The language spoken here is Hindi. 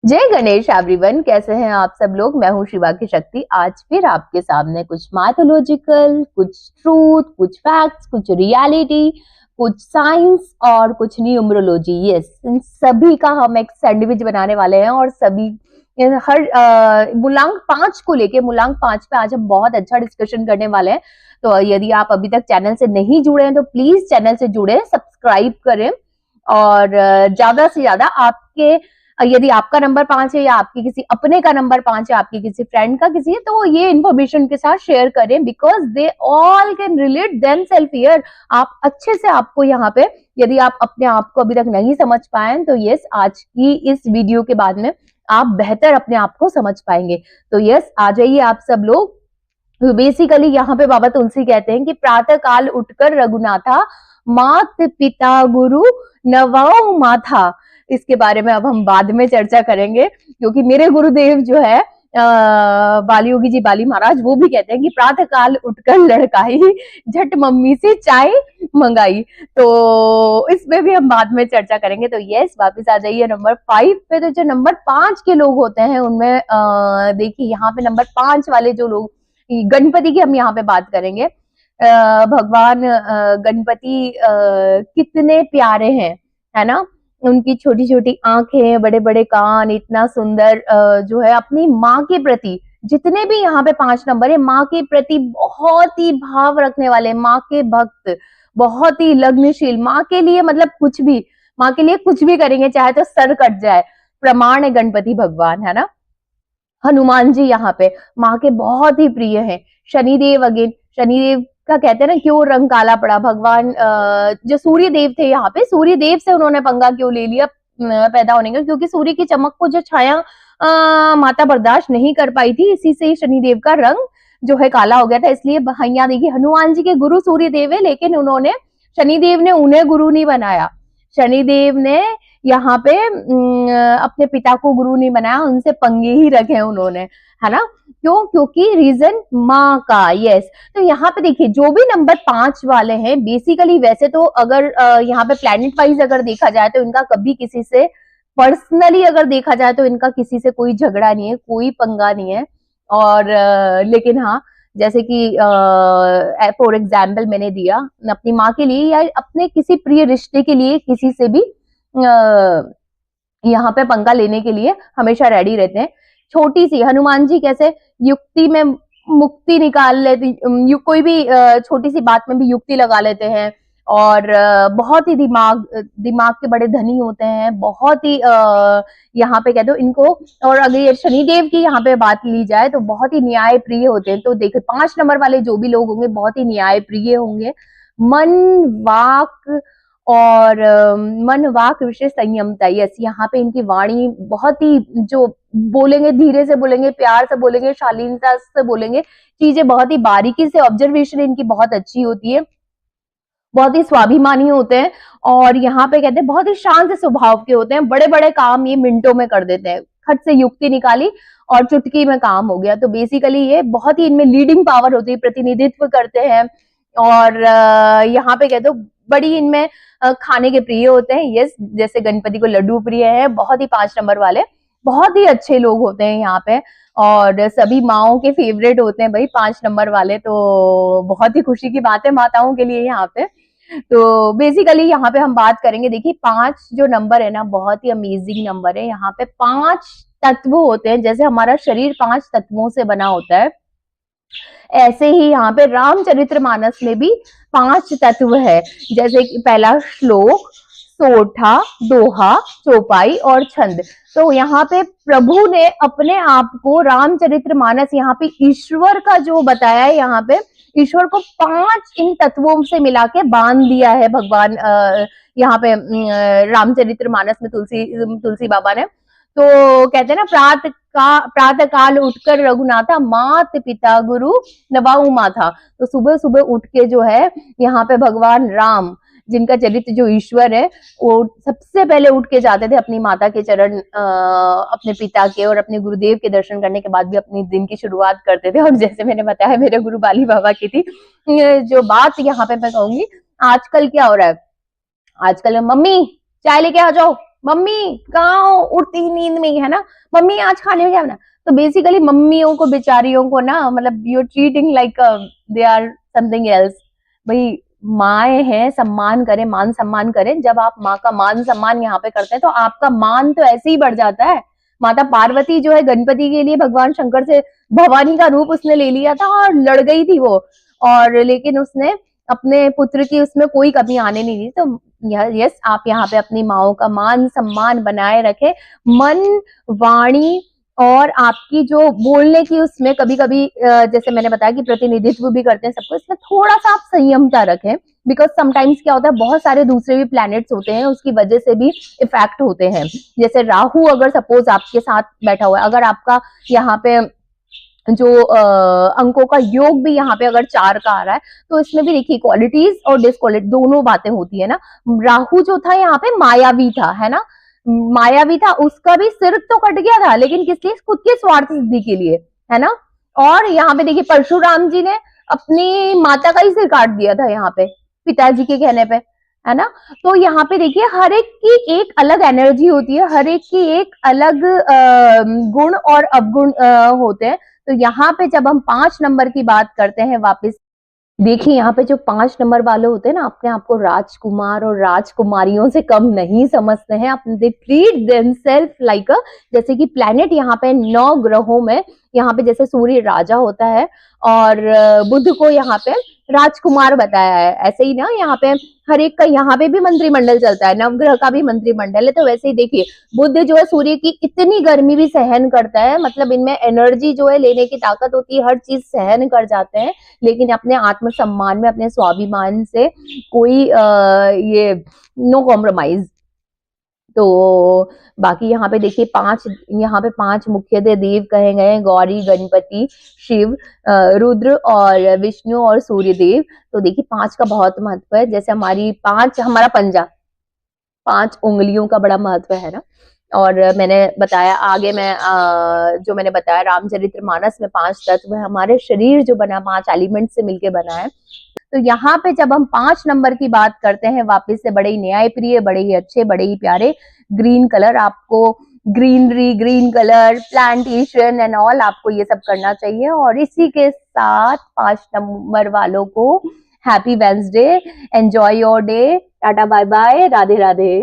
जय गणेश एवरीवन, कैसे हैं आप सब लोग। मैं हूं शिवा की शक्ति। आज फिर आपके सामने कुछ मैथोलॉजिकल, कुछ ट्रूथ, कुछ फैक्ट्स, कुछ रियलिटी, कुछ साइंस और कुछ न्यूमरोलॉजी। यस, इन सभी का हम एक सैंडविच बनाने वाले हैं और सभी हर मूलांक 5 को लेके मूलांक 5 पे आज हम बहुत अच्छा डिस्कशन करने वाले हैं। तो यदि आप अभी तक चैनल से नहीं जुड़े हैं तो प्लीज चैनल से जुड़े, सब्सक्राइब करें और ज्यादा से ज्यादा आपके यदि आपका नंबर 5 है या आपके किसी अपने का नंबर 5 है, आपके किसी फ्रेंड का किसी है, तो ये इन्फॉर्मेशन के साथ शेयर करें because they all can relate them self here. आप अच्छे से आपको यहाँ पे, यदि आप अपने आप को अभी तक नहीं समझ पाए तो यस, आज की इस वीडियो के बाद में आप बेहतर अपने आप को समझ पाएंगे। तो यस, आ जाइए आप सब लोग। बेसिकली यहाँ पे बाबा तुलसी कहते हैं कि प्रातः काल उठकर रघुनाथा, मात पिता गुरु नवाओ माथा। इसके बारे में अब हम बाद में चर्चा करेंगे, क्योंकि मेरे गुरुदेव जो है बाली योगी जी बाली महाराज, वो भी कहते हैं कि प्रातः काल उठकर लड़काई, झट मम्मी से चाय मंगाई। तो इसमें भी हम बाद में चर्चा करेंगे। तो यस, वापस आ जाइए नंबर 5 पे। तो जो नंबर 5 के लोग होते हैं उनमें देखिए यहाँ पे नंबर 5 वाले जो लोग, गणपति की हम यहाँ पे बात करेंगे। भगवान गणपति कितने प्यारे हैं, है ना। उनकी छोटी छोटी आंखें, बड़े बड़े कान, इतना सुंदर जो है अपनी माँ के प्रति, जितने भी यहाँ पे 5 नंबर है, माँ के प्रति बहुत ही भाव रखने वाले, माँ के भक्त, बहुत ही लग्नशील, माँ के लिए मतलब कुछ भी, माँ के लिए कुछ भी करेंगे, चाहे तो सर कट जाए। प्रमाण है गणपति भगवान, है ना। हनुमान जी यहाँ पे माँ के बहुत ही प्रिय हैं। शनिदेव, अगेन शनिदेव का कहते हैं ना क्यों रंग काला पड़ा। भगवान जो सूर्य देव थे, यहाँ पे सूर्य देव से उन्होंने पंगा क्यों ले लिया पैदा होने का, क्योंकि सूर्य की चमक को जो छाया माता बर्दाश्त नहीं कर पाई थी, इसी से शनिदेव का रंग जो है काला हो गया था। इसलिए भैया देखिए, हनुमान जी के गुरु सूर्य देव है, लेकिन उन्होंने, शनिदेव ने उन्हें गुरु नहीं बनाया। शनिदेव ने यहाँ पे अपने पिता को गुरु नहीं बनाया, उनसे पंगे ही रखे उन्होंने, है ना। क्यों? क्योंकि रीजन माँ का। यस, तो यहाँ पे देखिए जो भी नंबर 5 वाले हैं, बेसिकली वैसे तो अगर यहाँ पे प्लैनेट वाइज अगर देखा जाए तो इनका कभी किसी से, पर्सनली अगर देखा जाए तो इनका किसी से कोई झगड़ा नहीं है, कोई पंगा नहीं है। और लेकिन हाँ, जैसे कि फॉर एग्जाम्पल मैंने दिया अपनी माँ के लिए या अपने किसी प्रिय रिश्ते के लिए, किसी से भी यहाँ पे पंगा लेने के लिए हमेशा रेडी रहते हैं। छोटी सी हनुमान जी कैसे युक्ति में मुक्ति निकाल लेते, कोई भी छोटी सी बात में भी युक्ति लगा लेते हैं। और बहुत ही दिमाग दिमाग के बड़े धनी होते हैं, बहुत ही यहाँ पे कह दो इनको। और अगर ये शनिदेव की यहाँ पे बात ली जाए तो बहुत ही न्याय प्रिय होते हैं। तो देखिए 5 नंबर वाले जो भी लोग होंगे बहुत ही न्याय प्रिय होंगे। मन, वाक और मन वाक विषय संयमता। यस, यहाँ पे इनकी वाणी बहुत ही, जो बोलेंगे धीरे से बोलेंगे, प्यार से बोलेंगे, शालीनता से बोलेंगे, चीजें बहुत ही बारीकी से, ऑब्जर्वेशन इनकी बहुत अच्छी होती है, बहुत ही स्वाभिमानी होते हैं। और यहाँ पे कहते हैं बहुत ही शांत स्वभाव के होते हैं, बड़े बड़े काम ये मिनटों में कर देते हैं, खट से युक्ति निकाली और चुटकी में काम हो गया। तो बेसिकली ये बहुत ही इनमें लीडिंग पावर होती है, प्रतिनिधित्व करते हैं। और यहाँ पे कहते हो बड़ी इनमें खाने के प्रिय होते हैं। यस, जैसे गणपति को लड्डू प्रिय है, बहुत ही 5 नंबर वाले बहुत ही अच्छे लोग होते हैं यहाँ पे, और सभी माओं के फेवरेट होते हैं भाई 5 नंबर वाले। तो बहुत ही खुशी की बात है माताओं के लिए यहाँ पे। तो बेसिकली यहाँ पे हम बात करेंगे, देखिए 5 जो नंबर है ना, बहुत ही अमेजिंग नंबर है। यहाँ पे 5 तत्व होते हैं, जैसे हमारा शरीर 5 तत्वों से बना होता है, ऐसे ही यहाँ पे रामचरितमानस में भी 5 तत्व है। जैसे कि पहला श्लोक, सोठा, दोहा, चौपाई और छंद। तो यहाँ पे प्रभु ने अपने आप को रामचरितमानस, यहाँ पे ईश्वर का जो बताया है, यहाँ पे ईश्वर को 5 इन तत्वों से मिला के बांध दिया है भगवान यहाँ पे रामचरितमानस में तुलसी बाबा ने। तो कहते हैं ना, प्रातः काल उठकर रघुनाथा, मात पिता गुरु नवाऊ माथा। तो सुबह सुबह उठ के जो है यहाँ पे भगवान राम, जिनका चरित्र जो ईश्वर है, वो सबसे पहले उठ के जाते थे अपनी माता के चरण, अपने पिता के और अपने गुरुदेव के दर्शन करने के बाद भी अपनी दिन की शुरुआत करते थे। और जैसे मैंने बताया मेरे गुरु बाली बाबा की थी। जो बात यहाँ पे मैं कहूंगी, आजकल क्या हो रहा है, आजकल मम्मी चाय लेके आ जाओ, मम्मी कहाँ हो, उठती ही नींद में ही है ना, मम्मी आज खाने में क्या बना। तो बेसिकली मम्मियों को बेचारियों को ना मतलब you treating like they are something else. भाई माए हैं, सम्मान करें, मान सम्मान करें। जब आप माँ का मान सम्मान यहाँ पे करते हैं तो आपका मान तो ऐसे ही बढ़ जाता है। माता पार्वती जो है गणपति के लिए भगवान शंकर से भवानी का रूप उसने ले लिया था और लड़ गई थी वो, और लेकिन उसने अपने पुत्र की उसमें कोई कमी आने नहीं दी। तो यस, आप यहाँ पे अपनी माओ का मान सम्मान बनाए रखें। मन, वाणी और आपकी जो बोलने की उसमें कभी कभी जैसे मैंने बताया कि प्रतिनिधित्व भी करते हैं सबको, इसमें थोड़ा सा आप संयमता रखें। बिकॉज समटाइम्स क्या होता है, बहुत सारे दूसरे भी प्लैनेट्स होते हैं, उसकी वजह से भी इफेक्ट होते हैं। जैसे राहु अगर सपोज आपके साथ बैठा हुआ है, अगर आपका यहाँ पे जो अंकों का योग भी यहाँ पे अगर 4 का आ रहा है, तो इसमें भी देखिए क्वालिटीज और डिसक्वालिटी दोनों बातें होती है ना। राहु जो था यहाँ पे मायावी था, है ना, मायावी था, उसका भी सिर तो कट गया था, लेकिन किस लिए, खुद के स्वार्थ सिद्धि के लिए, है ना। और यहाँ पे देखिए परशुराम जी ने अपनी माता का ही सिर काट दिया था यहाँ पे, पिताजी के कहने पे, है ना। तो यहाँ पे देखिए हर एक की एक अलग एनर्जी होती है, हर एक की एक अलग गुण और अवगुण होते हैं। तो यहाँ पे जब हम 5 नंबर की बात करते हैं, वापस देखिए यहाँ पे जो 5 नंबर वाले होते हैं ना, अपने आप को राजकुमार और राजकुमारियों से कम नहीं समझते हैं। अपने दे ट्रीट देमसेल्फ लाइक जैसे कि प्लैनेट यहाँ पे 9 ग्रहों में, यहाँ पे जैसे सूर्य राजा होता है और बुध को यहाँ पे राजकुमार बताया है, ऐसे ही ना यहाँ पे हर एक का यहाँ पे भी मंत्रिमंडल चलता है, नवग्रह का भी मंत्रिमंडल है। तो वैसे ही देखिए बुध जो है सूर्य की इतनी गर्मी भी सहन करता है, मतलब इनमें एनर्जी जो है लेने की ताकत होती है, हर चीज सहन कर जाते हैं, लेकिन अपने आत्मसम्मान में, अपने स्वाभिमान से कोई ये नो कॉम्प्रोमाइज। तो बाकी यहाँ पे देखिए यहाँ पे 5 मुख्य देव कहे गए हैं, गौरी, गणपति, शिव, रुद्र और विष्णु और सूर्य देव। तो देखिए 5 का बहुत महत्व है। जैसे हमारा पंजा, 5 उंगलियों का बड़ा महत्व है ना। और मैंने बताया आगे में जो मैंने बताया रामचरितमानस में 5 तत्व है, हमारे शरीर जो बना 5 एलिमेंट से मिलके बना है। तो यहाँ पे जब हम 5 नंबर की बात करते हैं, वापस से बड़े ही न्यायप्रिय, बड़े ही अच्छे, बड़े ही प्यारे, ग्रीन कलर, आपको greenery, green colour, plantation and all, आपको ये सब करना चाहिए। और इसी के साथ 5 नंबर वालों को happy Wednesday, enjoy your day, tata bye bye, Radhe Radhe.